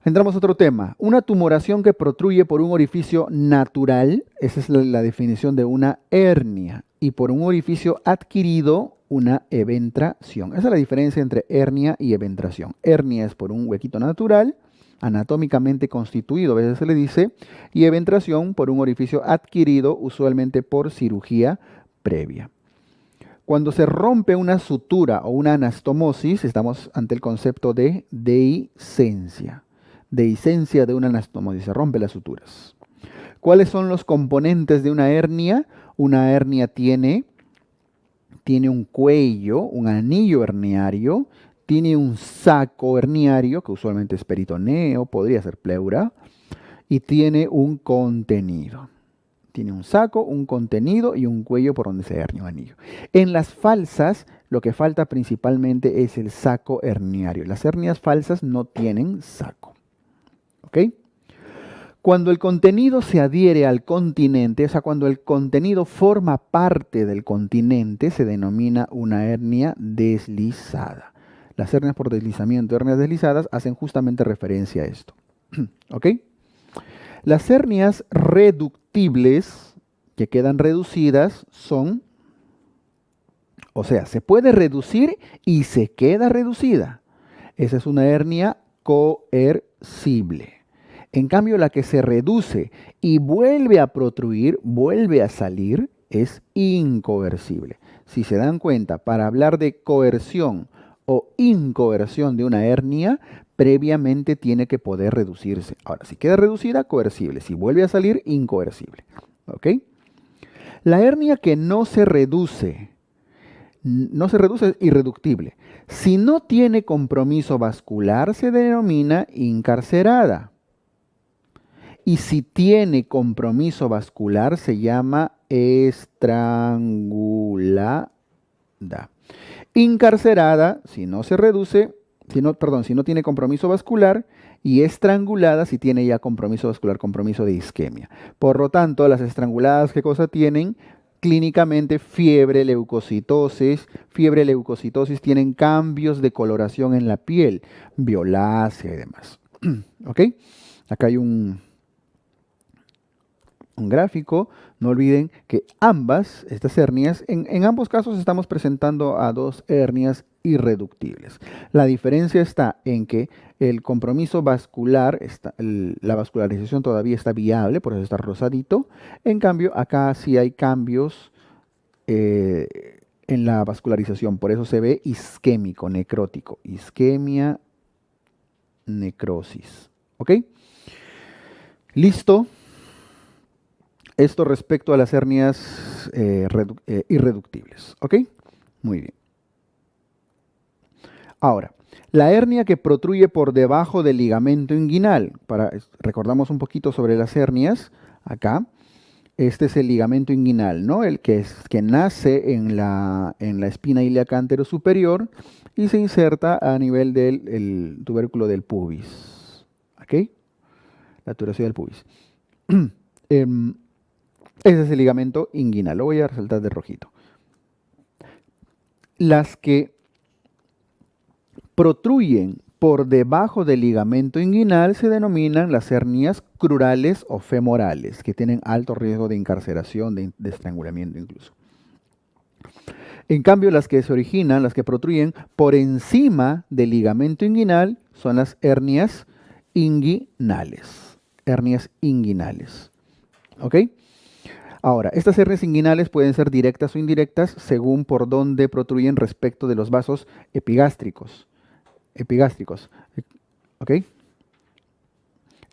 Entramos a otro tema. Una tumoración que protruye por un orificio natural, esa es la definición de una hernia, y por un orificio adquirido, una eventración. Esa es la diferencia entre hernia y eventración. Hernia es por un huequito natural, anatómicamente constituido, a veces se le dice, y eventración por un orificio adquirido, usualmente por cirugía previa. Cuando se rompe una sutura o una anastomosis, estamos ante el concepto de dehiscencia. Dehiscencia de una anastomosis, se rompe las suturas. ¿Cuáles son los componentes de una hernia? Una hernia tiene un cuello, un anillo herniario, tiene un saco herniario, que usualmente es peritoneo, podría ser pleura, y tiene un contenido. Tiene un saco, un contenido y un cuello por donde se hernia un anillo. En las falsas, lo que falta principalmente es el saco herniario. Las hernias falsas no tienen saco. ¿Ok? Cuando el contenido se adhiere al continente, o sea, cuando el contenido forma parte del continente, se denomina una hernia deslizada. Las hernias por deslizamiento, hernias deslizadas, hacen justamente referencia a esto. ¿Ok? Las hernias reductibles, que quedan reducidas, son, o sea, se puede reducir y se queda reducida. Esa es una hernia coercible. En cambio, la que se reduce y vuelve a protruir, vuelve a salir, es incoercible. Si se dan cuenta, para hablar de coerción o incoerción de una hernia, previamente tiene que poder reducirse. Ahora, si queda reducida, coercible. Si vuelve a salir, incoercible. ¿Ok? La hernia que no se reduce es irreductible. Si no tiene compromiso vascular, se denomina incarcerada. Y si tiene compromiso vascular, se llama estrangulada. Incarcerada, si no se reduce, si no tiene compromiso vascular, y estrangulada si tiene ya compromiso vascular, compromiso de isquemia. Por lo tanto, las estranguladas, ¿qué cosa tienen? Clínicamente fiebre, leucocitosis. Fiebre, leucocitosis tienen cambios de coloración en la piel, violácea y demás. ¿Ok? Acá hay un gráfico. No olviden que estas hernias, en ambos casos estamos presentando a dos hernias irreductibles. La diferencia está en que el compromiso vascular, la vascularización todavía está viable, por eso está rosadito. En cambio, acá sí hay cambios en la vascularización, por eso se ve isquémico, necrótico. Isquemia, necrosis. ¿Ok? Listo. Esto respecto a las hernias irreductibles. ¿Ok? Muy bien. Ahora, la hernia que protruye por debajo del ligamento inguinal. Recordamos un poquito sobre las hernias. Acá. Este es el ligamento inguinal, ¿no? El que nace en la espina ilíaca antero superior y se inserta a nivel del tubérculo del pubis. ¿Ok? La tuberosidad del pubis. Ese es el ligamento inguinal. Lo voy a resaltar de rojito. Las que protruyen por debajo del ligamento inguinal se denominan las hernias crurales o femorales, que tienen alto riesgo de incarceración, de estrangulamiento incluso. En cambio, las que se originan, las que protruyen por encima del ligamento inguinal, son las hernias inguinales. Hernias inguinales. ¿Ok? Ahora, estas hernias inguinales pueden ser directas o indirectas según por dónde protruyen respecto de los vasos epigástricos. ¿Ok?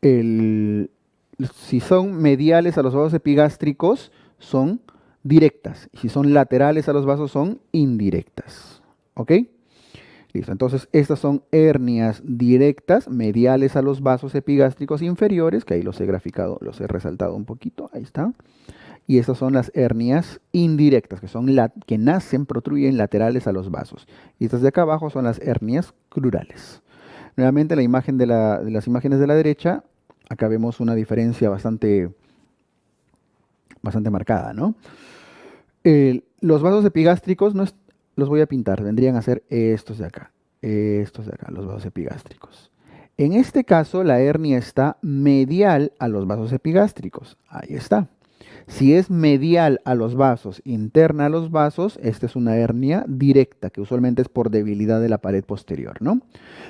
Si son mediales a los vasos epigástricos, son directas. Si son laterales a los vasos, son indirectas. ¿Ok? Listo. Entonces, estas son hernias directas, mediales a los vasos epigástricos inferiores, que ahí los he graficado, los he resaltado un poquito. Ahí está. Y estas son las hernias indirectas, que nacen, protruyen laterales a los vasos. Y estas de acá abajo son las hernias crurales. Nuevamente la imagen de las imágenes de la derecha, acá vemos una diferencia bastante marcada, ¿no? Los vasos epigástricos los voy a pintar, vendrían a ser estos de acá, los vasos epigástricos. En este caso, la hernia está medial a los vasos epigástricos. Ahí está. Si es medial a los vasos, interna a los vasos, esta es una hernia directa, que usualmente es por debilidad de la pared posterior, ¿no?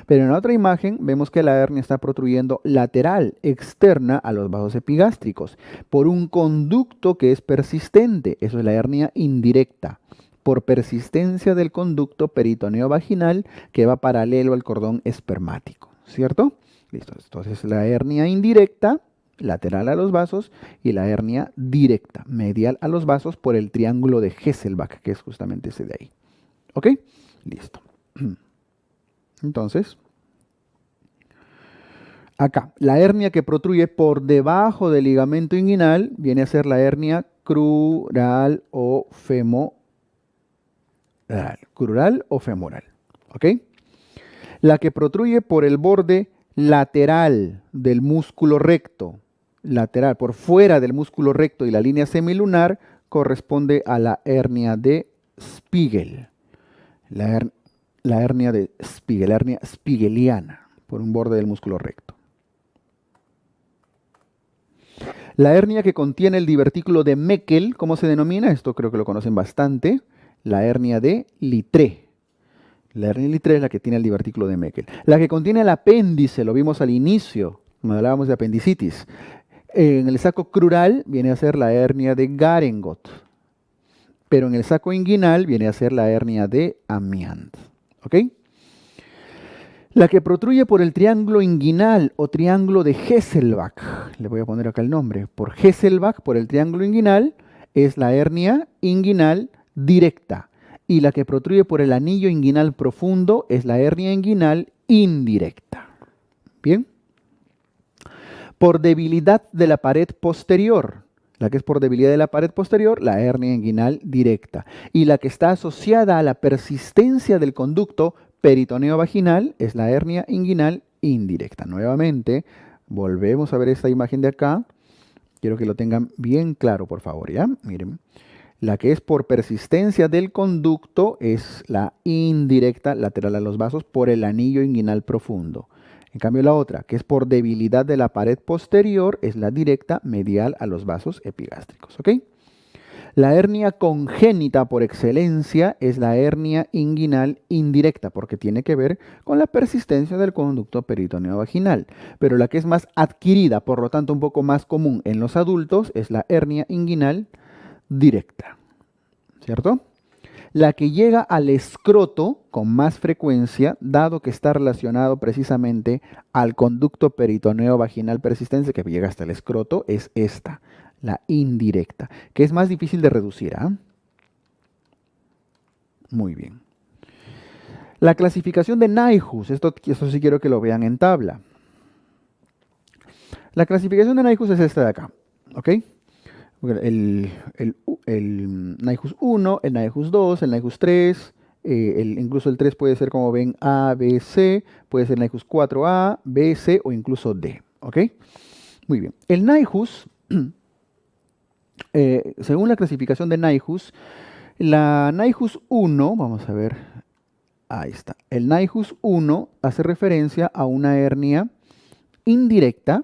Pero en la otra imagen vemos que la hernia está protruyendo lateral, externa a los vasos epigástricos, por un conducto que es persistente. Eso es la hernia indirecta, por persistencia del conducto peritoneo vaginal que va paralelo al cordón espermático, ¿cierto? Listo. Entonces la hernia indirecta, lateral a los vasos, y la hernia directa, medial a los vasos por el triángulo de Hesselbach, que es justamente ese de ahí. ¿Ok? Listo. Entonces, acá, la hernia que protruye por debajo del ligamento inguinal viene a ser la hernia crural o femoral. Crural o femoral. ¿Ok? La que protruye por el borde lateral del músculo recto, lateral, por fuera del músculo recto y la línea semilunar, corresponde a la hernia de Spiegel. La hernia de Spiegel, la hernia spiegeliana, por un borde del músculo recto. La hernia que contiene el divertículo de Meckel, ¿cómo se denomina? Esto creo que lo conocen bastante. La hernia de Littré. La hernia de Littré es la que tiene el divertículo de Meckel. La que contiene el apéndice, lo vimos al inicio, cuando hablábamos de apendicitis. En el saco crural viene a ser la hernia de Garengot, pero en el saco inguinal viene a ser la hernia de Amiens. ¿Ok? La que protruye por el triángulo inguinal o triángulo de Hesselbach, le voy a poner acá el nombre, por Hesselbach, por el triángulo inguinal, es la hernia inguinal directa. Y la que protruye por el anillo inguinal profundo es la hernia inguinal indirecta. ¿Bien? Por debilidad de la pared posterior, la que es por debilidad de la pared posterior, la hernia inguinal directa. Y la que está asociada a la persistencia del conducto peritoneo vaginal es la hernia inguinal indirecta. Nuevamente, volvemos a ver esta imagen de acá. Quiero que lo tengan bien claro, por favor, ¿ya? Miren. La que es por persistencia del conducto es la indirecta, lateral a los vasos, por el anillo inguinal profundo. En cambio, la otra, que es por debilidad de la pared posterior, es la directa, medial a los vasos epigástricos. ¿Ok? La hernia congénita por excelencia es la hernia inguinal indirecta, porque tiene que ver con la persistencia del conducto peritoneo vaginal. Pero la que es más adquirida, por lo tanto un poco más común en los adultos, es la hernia inguinal directa, ¿cierto? La que llega al escroto con más frecuencia, dado que está relacionado precisamente al conducto peritoneo vaginal persistente que llega hasta el escroto, es esta, la indirecta, que es más difícil de reducir. ¿Ah? Muy bien. La clasificación de Nyhus, esto sí quiero que lo vean en tabla. La clasificación de Nyhus es esta de acá, ¿ok? El Nyhus 1, el Nyhus 2, el Nyhus 3, incluso el 3 puede ser, como ven, A, B, C, puede ser Nyhus 4A, B, C o incluso D. ¿Ok? Muy bien. El Nyhus, según la clasificación de Nyhus, la Nyhus 1, vamos a ver, ahí está. El Nyhus 1 hace referencia a una hernia indirecta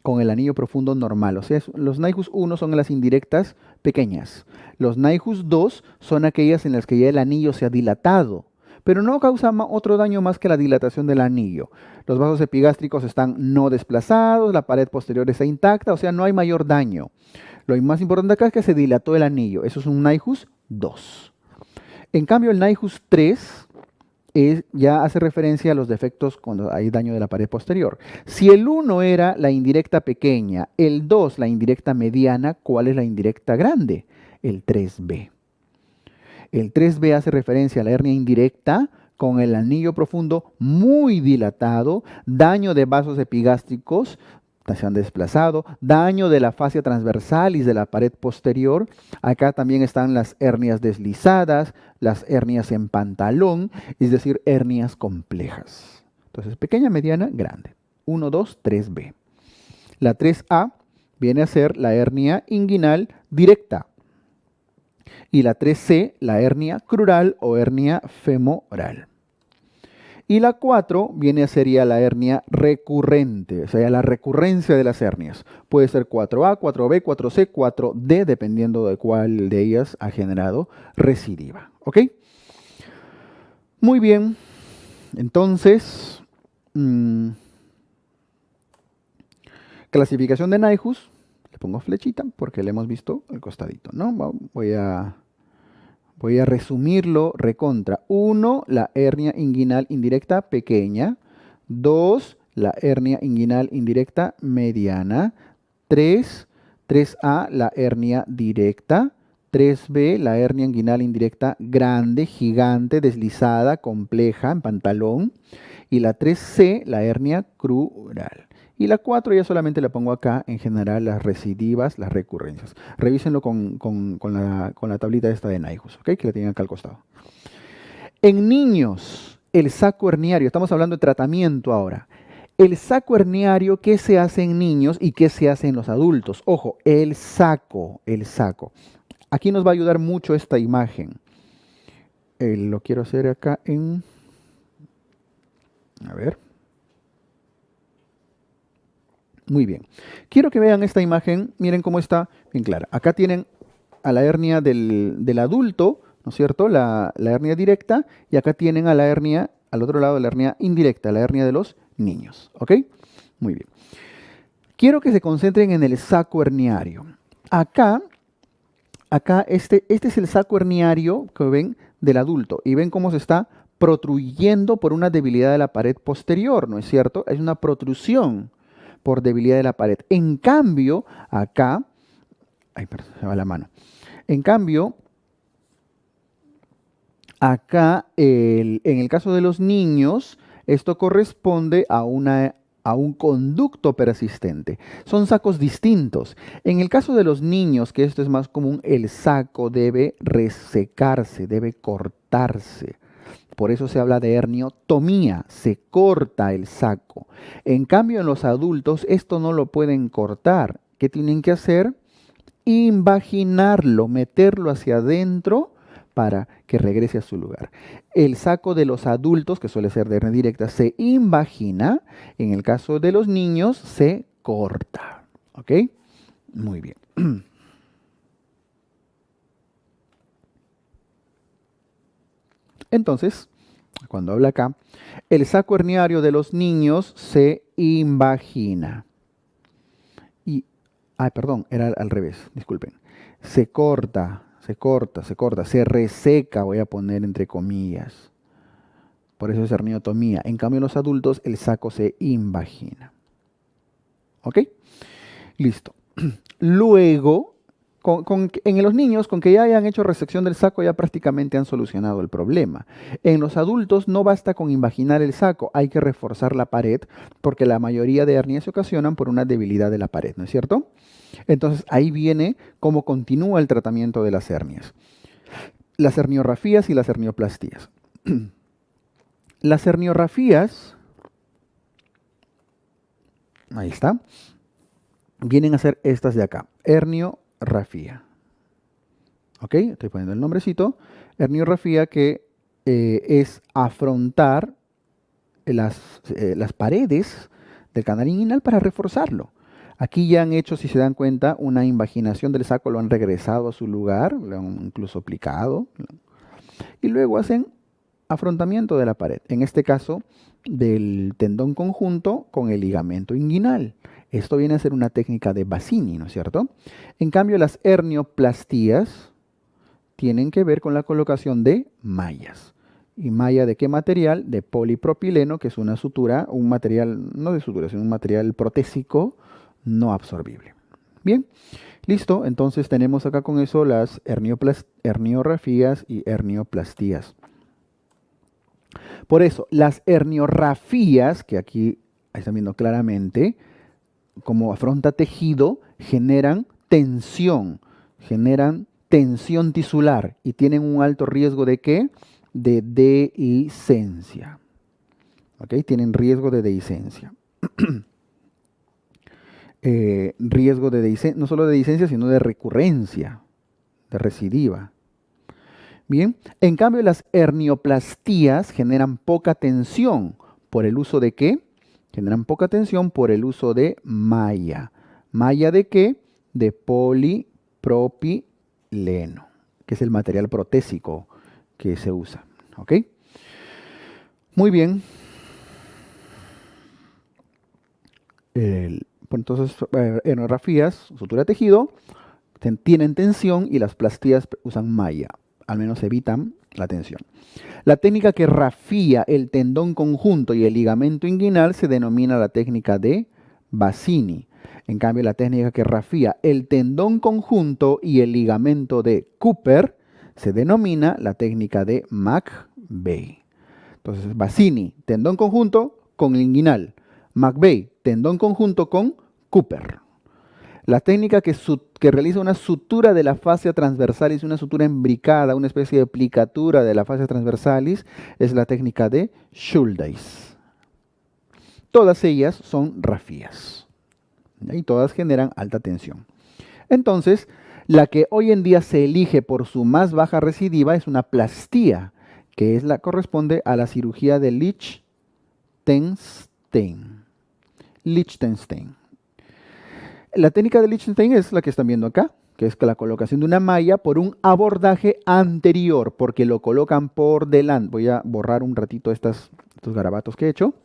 con el anillo profundo normal. O sea, los Nyhus 1 son las indirectas pequeñas. Los Nyhus 2 son aquellas en las que ya el anillo se ha dilatado, pero no causa otro daño más que la dilatación del anillo. Los vasos epigástricos están no desplazados, la pared posterior está intacta, o sea, no hay mayor daño. Lo más importante acá es que se dilató el anillo. Eso es un Nyhus 2. En cambio, el Nyhus 3 ya hace referencia a los defectos cuando hay daño de la pared posterior. Si el 1 era la indirecta pequeña, el 2 la indirecta mediana, ¿cuál es la indirecta grande? El 3B. El 3B hace referencia a la hernia indirecta con el anillo profundo muy dilatado, daño de vasos epigástricos, se han desplazado, daño de la fascia transversalis de la pared posterior. Acá también están las hernias deslizadas, las hernias en pantalón, es decir, hernias complejas. Entonces, pequeña, mediana, grande. 1, 2, 3B. La 3A viene a ser la hernia inguinal directa. Y la 3C, la hernia crural o hernia femoral. Y la 4 sería la hernia recurrente, o sea, la recurrencia de las hernias. Puede ser 4A, 4B, 4C, 4D, dependiendo de cuál de ellas ha generado recidiva. ¿Ok? Muy bien. Entonces, clasificación de Nyhus. Le pongo flechita porque le hemos visto el costadito, ¿no? Voy a resumirlo recontra. 1, la hernia inguinal indirecta pequeña. 2, la hernia inguinal indirecta mediana. 3A, la hernia directa. 3B, la hernia inguinal indirecta grande, gigante, deslizada, compleja, en pantalón. Y la 3C, la hernia crural. Y la 4 ya solamente la pongo acá, en general, las recidivas, las recurrencias. Revísenlo con la tablita esta de Nyhus, ¿ok? Que la tienen acá al costado. En niños, el saco herniario, estamos hablando de tratamiento ahora. El saco herniario, ¿qué se hace en niños y qué se hace en los adultos? Ojo, el saco. Aquí nos va a ayudar mucho esta imagen. Lo quiero hacer acá en... A ver. Muy bien. Quiero que vean esta imagen. Miren cómo está bien clara. Acá tienen a la hernia del adulto, ¿no es cierto? La hernia directa. Y acá tienen a la hernia, al otro lado de la hernia indirecta, la hernia de los niños. ¿Ok? Muy bien. Quiero que se concentren en el saco herniario. Acá este es el saco herniario que ven del adulto. Y ven cómo se está protruyendo por una debilidad de la pared posterior, ¿no es cierto? Es una protrusión por debilidad de la pared. En cambio, acá, ay, perdón, se va la mano. En cambio, acá, en el caso de los niños, esto corresponde a un conducto persistente. Son sacos distintos. En el caso de los niños, que esto es más común, el saco debe resecarse, debe cortarse. Por eso se habla de herniotomía, se corta el saco. En cambio, en los adultos esto no lo pueden cortar. ¿Qué tienen que hacer? Invaginarlo, meterlo hacia adentro para que regrese a su lugar. El saco de los adultos, que suele ser de hernia directa, se invagina. En el caso de los niños, se corta. ¿Ok? Muy bien. Entonces, cuando habla acá, el saco herniario de los niños se invagina. Perdón, era al revés, disculpen. Se corta, se reseca, voy a poner entre comillas. Por eso es herniotomía. En cambio, en los adultos, el saco se invagina. ¿Ok? Listo. Luego, en los niños, con que ya hayan hecho resección del saco, ya prácticamente han solucionado el problema. En los adultos no basta con invaginar el saco, hay que reforzar la pared, porque la mayoría de hernias se ocasionan por una debilidad de la pared, ¿no es cierto? Entonces ahí viene cómo continúa el tratamiento de las hernias. Las herniografías y las hernioplastías. Las herniografías, ahí está, vienen a ser estas de acá, herniografía. ¿Ok? Estoy poniendo el nombrecito. Herniografía que es afrontar las paredes del canal inguinal para reforzarlo. Aquí ya han hecho, si se dan cuenta, una invaginación del saco, lo han regresado a su lugar, lo han incluso aplicado. Y luego hacen afrontamiento de la pared. En este caso, del tendón conjunto con el ligamento inguinal. Esto viene a ser una técnica de Bassini, ¿no es cierto? En cambio, las hernioplastías tienen que ver con la colocación de mallas. ¿Y malla de qué material? De polipropileno, que es una sutura, un material, no de sutura, sino un material protésico no absorbible. Bien, listo. Entonces tenemos acá con eso las herniografías y hernioplastías. Por eso, las herniografías, que aquí están viendo claramente, como afronta tejido, generan tensión tisular y tienen un alto riesgo de ¿qué? De dehiscencia. ¿Ok? Tienen riesgo de dehiscencia. Riesgo de dehiscencia, no solo de dehiscencia, sino de recurrencia, de recidiva. Bien, en cambio las hernioplastías generan poca tensión. ¿Por el uso de qué? Generan poca tensión por el uso de malla. ¿Malla de qué? De polipropileno, que es el material protésico que se usa. ¿Ok? Muy bien. Entonces, herniografías, sutura de tejido, tienen tensión y las plastías usan malla. Al menos evitan la tensión. La técnica que rafía el tendón conjunto y el ligamento inguinal se denomina la técnica de Bassini. En cambio, la técnica que rafía el tendón conjunto y el ligamento de Cooper se denomina la técnica de McVeigh. Entonces, Bassini, tendón conjunto con inguinal. McVeigh, tendón conjunto con Cooper. La técnica que realiza una sutura de la fascia transversalis, una sutura imbricada, una especie de plicatura de la fascia transversalis, es la técnica de Schuldeis. Todas ellas son rafías y todas generan alta tensión. Entonces, la que hoy en día se elige por su más baja recidiva es una plastía, que es corresponde a la cirugía de Liechtenstein. La técnica de Liechtenstein es la que están viendo acá, que es la colocación de una malla por un abordaje anterior, porque lo colocan por delante. Voy a borrar un ratito estos garabatos que he hecho.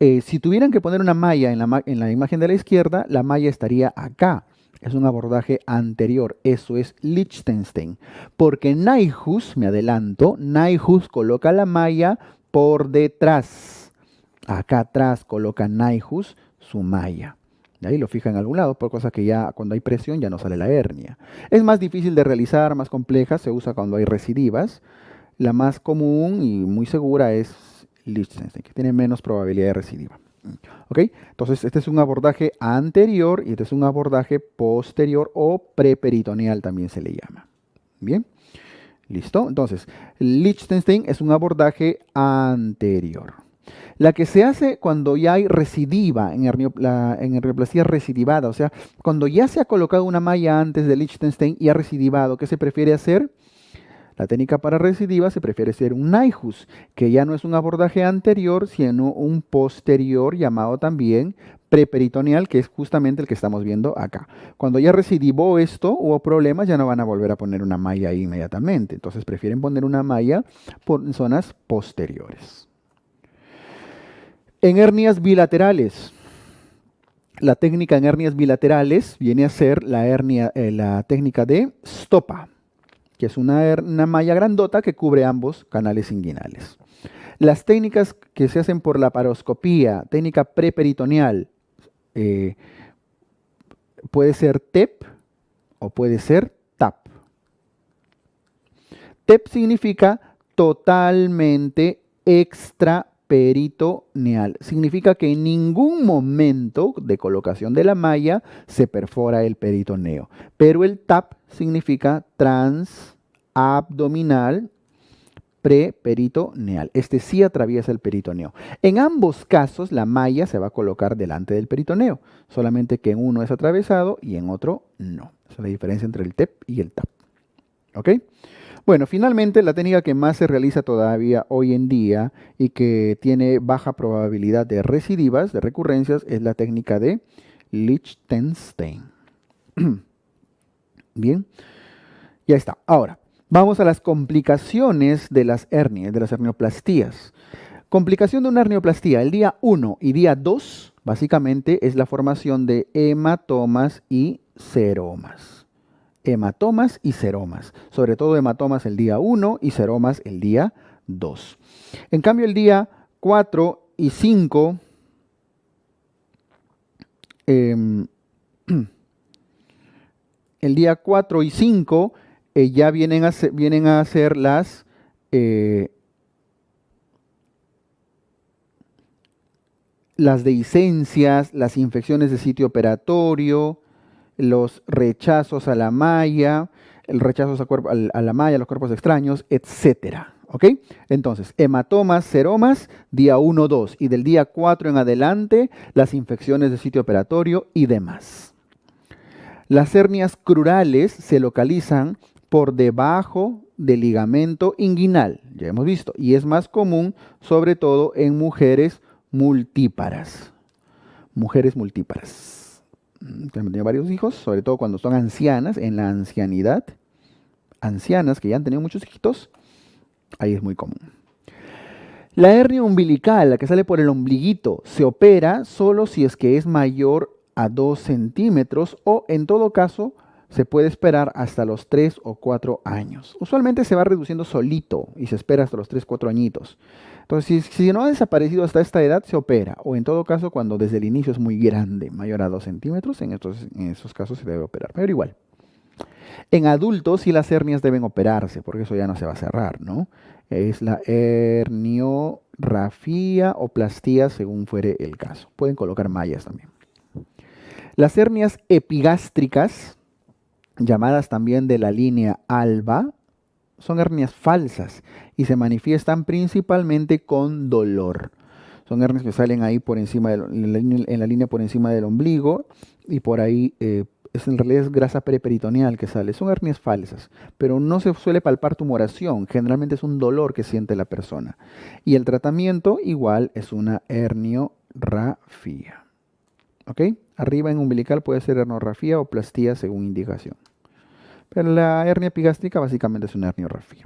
Si tuvieran que poner una malla en la imagen de la izquierda, la malla estaría acá. Es un abordaje anterior, eso es Liechtenstein. Porque Nyhus, me adelanto, Nyhus coloca la malla por detrás. Acá atrás coloca Nyhus su malla. De ahí lo fija en algún lado, por cosa que ya cuando hay presión ya no sale la hernia. Es más difícil de realizar, más compleja, se usa cuando hay recidivas. La más común y muy segura es Liechtenstein, que tiene menos probabilidad de recidiva. ¿Ok? Entonces, este es un abordaje anterior y este es un abordaje posterior o preperitoneal también se le llama. Bien, listo. Entonces, Liechtenstein es un abordaje anterior. La que se hace cuando ya hay recidiva, en hernioplastia recidivada, o sea, cuando ya se ha colocado una malla antes de Liechtenstein y ha recidivado, ¿qué se prefiere hacer? La técnica para recidiva se prefiere hacer un Nyhus, que ya no es un abordaje anterior, sino un posterior llamado también preperitoneal, que es justamente el que estamos viendo acá. Cuando ya recidivó esto, hubo problemas, ya no van a volver a poner una malla ahí inmediatamente. Entonces prefieren poner una malla por zonas posteriores. En hernias bilaterales, la técnica en hernias bilaterales viene a ser la técnica de Stoppa, que es una malla grandota que cubre ambos canales inguinales. Las técnicas que se hacen por la laparoscopía, técnica preperitoneal, puede ser TEP o puede ser TAP. TEP significa totalmente extraperitoneal. Significa que en ningún momento de colocación de la malla se perfora el peritoneo. Pero el TAP significa transabdominal preperitoneal. Este sí atraviesa el peritoneo. En ambos casos la malla se va a colocar delante del peritoneo, solamente que en uno es atravesado y en otro no. Esa es la diferencia entre el TEP y el TAP. ¿Ok? Bueno, finalmente la técnica que más se realiza todavía hoy en día y que tiene baja probabilidad de recidivas, de recurrencias, es la técnica de Liechtenstein. Bien, ya está. Ahora, vamos a las complicaciones de las hernias, de las hernioplastías. Complicación de una hernioplastia, el día 1 y día 2, básicamente es la formación de hematomas y seromas. Hematomas y seromas, sobre todo hematomas el día 1 y seromas el día 2. En cambio, el día 4 y 5, el día 4 y 5 ya vienen a ser las dehiscencias, las infecciones de sitio operatorio, los rechazos a la malla, el rechazo a la malla, los cuerpos extraños, etc. ¿Ok? Entonces, hematomas, seromas, día 1, 2 y del día 4 en adelante, las infecciones de sitio operatorio y demás. Las hernias crurales se localizan por debajo del ligamento inguinal, ya hemos visto, y es más común sobre todo en mujeres multíparas. Mujeres multíparas. Que han tenido varios hijos, sobre todo cuando son ancianas, en la ancianidad, ancianas que ya han tenido muchos hijitos, ahí es muy común. La hernia umbilical, la que sale por el ombliguito, se opera solo si es que es mayor a 2 centímetros o en todo caso se puede esperar hasta los 3 o 4 años. Usualmente se va reduciendo solito y se espera hasta los 3 o 4 añitos. Entonces, si no ha desaparecido hasta esta edad, se opera. O en todo caso, cuando desde el inicio es muy grande, mayor a 2 centímetros, en esos casos se debe operar. Pero igual. En adultos sí las hernias deben operarse, porque eso ya no se va a cerrar, ¿no? Es la herniorrafía o plastía, según fuere el caso. Pueden colocar mallas también. Las hernias epigástricas, llamadas también de la línea alba, son hernias falsas y se manifiestan principalmente con dolor. Son hernias que salen ahí por encima en la línea por encima del ombligo y por ahí en realidad es grasa preperitoneal que sale. Son hernias falsas, pero no se suele palpar tumoración. Generalmente es un dolor que siente la persona. Y el tratamiento igual es una herniorrafía. ¿Ok? Arriba en umbilical puede ser herniorrafía o plastía según indicación. Pero la hernia epigástrica básicamente es una herniorrafía.